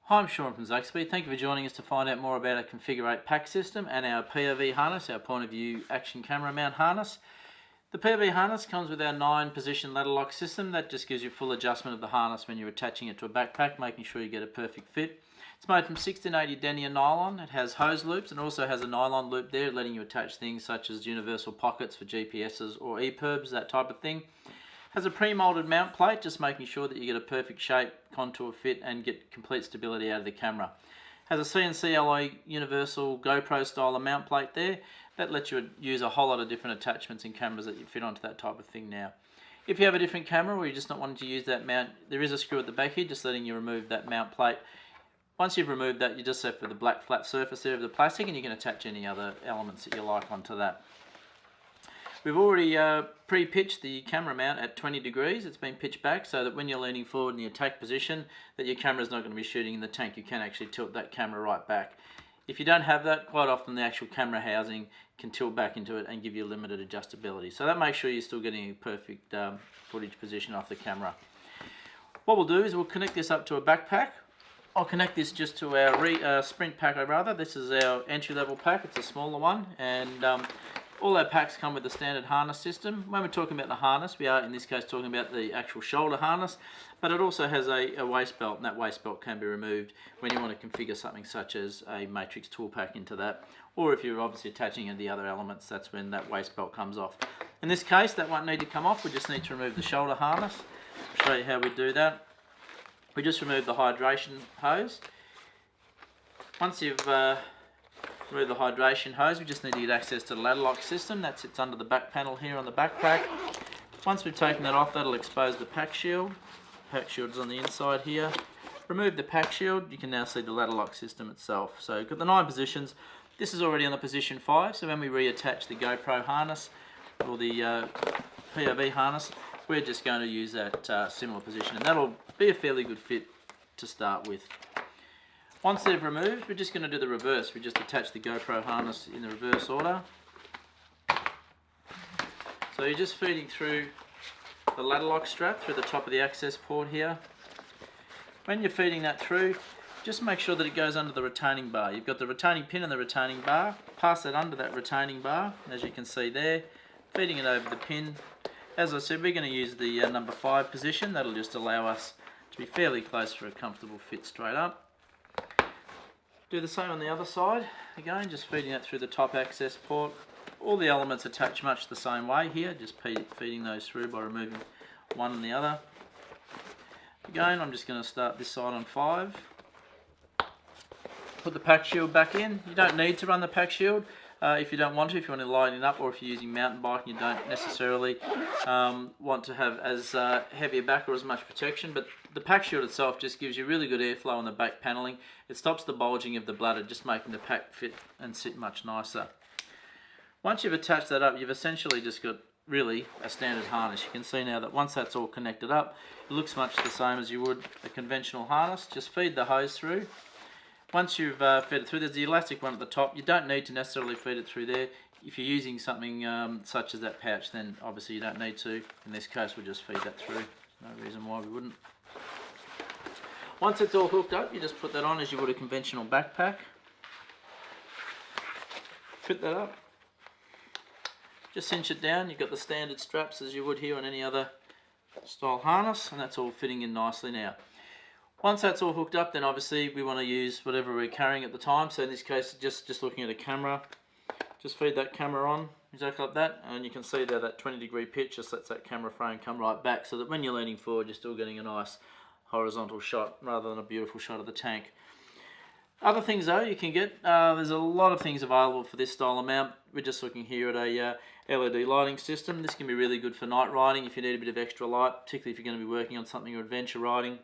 Hi, I'm Sean from Zaxby. Thank you for joining us to find out more about our CONFIGR8 pack system and our POV harness, our point of view action camera mount harness. The POV harness comes with our 9-position ladder lock system. That just gives you full adjustment of the harness when you're attaching it to a backpack, making sure you get a perfect fit. It's made from 1680 denier nylon. It has hose loops and also has a nylon loop there, letting you attach things such as universal pockets for GPSs or EPIRBs, that type of thing. Has a pre-molded mount plate, just making sure that you get a perfect shape, contour fit and get complete stability out of the camera. Has a CNC alloy universal GoPro style of mount plate there. That lets you use a whole lot of different attachments and cameras that you fit onto that type of thing now. If you have a different camera or you're just not wanting to use that mount, there is a screw at the back here just letting you remove that mount plate. Once you've removed that, you just left with the black flat surface there of the plastic, and you can attach any other elements that you like onto that. We've already pre-pitched the camera mount at 20 degrees. It's been pitched back so that when you're leaning forward in the attack position, that your camera's not going to be shooting in the tank. You can actually tilt that camera right back. If you don't have that, quite often the actual camera housing can tilt back into it and give you limited adjustability. So that makes sure you're still getting a perfect footage position off the camera. What we'll do is we'll connect this up to a backpack. I'll connect this just to our Sprint pack rather. This is our entry-level pack. It's a smaller one, and all our packs come with a standard harness system. When we're talking about the harness, we are in this case talking about the actual shoulder harness, but it also has a waist belt, and that waist belt can be removed when you want to configure something such as a matrix tool pack into that, or if you're obviously attaching in the other elements, that's when that waist belt comes off. In this case, that won't need to come off. We just need to remove the shoulder harness. I'll show you how we do that. We just remove the hydration hose. Once you've remove the hydration hose, we just need to get access to the ladder lock system. That sits under the back panel here on the backpack. Once we've taken that off, that'll expose the pack shield. Pack shield's on the inside here. Remove the pack shield, you can now see the ladder lock system itself. So you've got the 9 positions. This is already on the position 5, so when we reattach the GoPro harness or the POV harness, we're just going to use that similar position, and that'll be a fairly good fit to start with. Once they've removed, we're just going to do the reverse. We just attach the GoPro harness in the reverse order. So you're just feeding through the ladder lock strap through the top of the access port here. When you're feeding that through, just make sure that it goes under the retaining bar. You've got the retaining pin and the retaining bar. Pass it under that retaining bar, as you can see there. Feeding it over the pin. As I said, we're going to use the number 5 position. That'll just allow us to be fairly close for a comfortable fit straight up. Do the same on the other side. Again, just feeding that through the top access port. All the elements attach much the same way here, just feeding those through by removing one and the other. Again, I'm just going to start this side on 5. Put the pack shield back in. You don't need to run the pack shield if you don't want to. If you want to lighten it up, or if you're using mountain biking, you don't necessarily want to have as heavy a back or as much protection, but the pack shield itself just gives you really good airflow on the back paneling. It stops the bulging of the bladder, just making the pack fit and sit much nicer. Once you've attached that up, you've essentially just got really a standard harness. You can see now that once that's all connected up, it looks much the same as you would a conventional harness. Just feed the hose through. Once you've fed it through, there's the elastic one at the top. You don't need to necessarily feed it through there. If you're using something such as that pouch, then obviously you don't need to. In this case, we'll just feed that through. No reason why we wouldn't. Once it's all hooked up, you just put that on as you would a conventional backpack. Fit that up. Just cinch it down. You've got the standard straps as you would here on any other style harness, and that's all fitting in nicely now. Once that's all hooked up, then obviously we want to use whatever we're carrying at the time. So in this case, just looking at a camera, just feed that camera on, exactly like that, and you can see there that 20-degree pitch just lets that camera frame come right back, so that when you're leaning forward, you're still getting a nice horizontal shot rather than a beautiful shot of the tank. Other things though you can get, there's a lot of things available for this style of mount. We're just looking here at a LED lighting system. This can be really good for night riding if you need a bit of extra light, particularly if you're going to be working on something or adventure riding,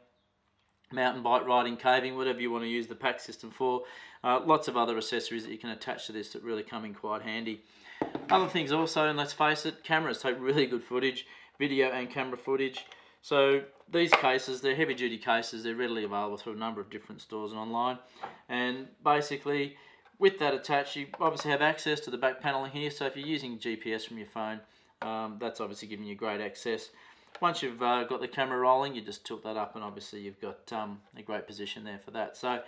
mountain bike riding, caving, whatever you want to use the pack system for. Lots of other accessories that you can attach to this that really come in quite handy. Other things also, and let's face it, cameras take really good footage, video and camera footage. So these cases, they're heavy duty cases, they're readily available through a number of different stores and online. And basically, with that attached, you obviously have access to the back paneling here. So if you're using GPS from your phone, that's obviously giving you great access. Once you've got the camera rolling, you just tilt that up, and obviously you've got a great position there for that. So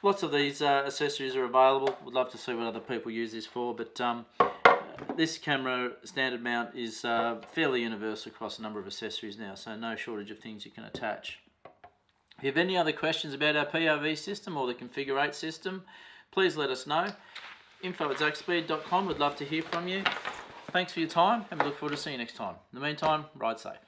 lots of these accessories are available. Would love to see what other people use this for, but this camera standard mount is fairly universal across a number of accessories now, so no shortage of things you can attach. If you have any other questions about our POV system or the CONFIGR8 system, please let us know. info@zackspeed.com. Would love to hear from you. Thanks for your time, and we look forward to seeing you next time. In the meantime, ride safe.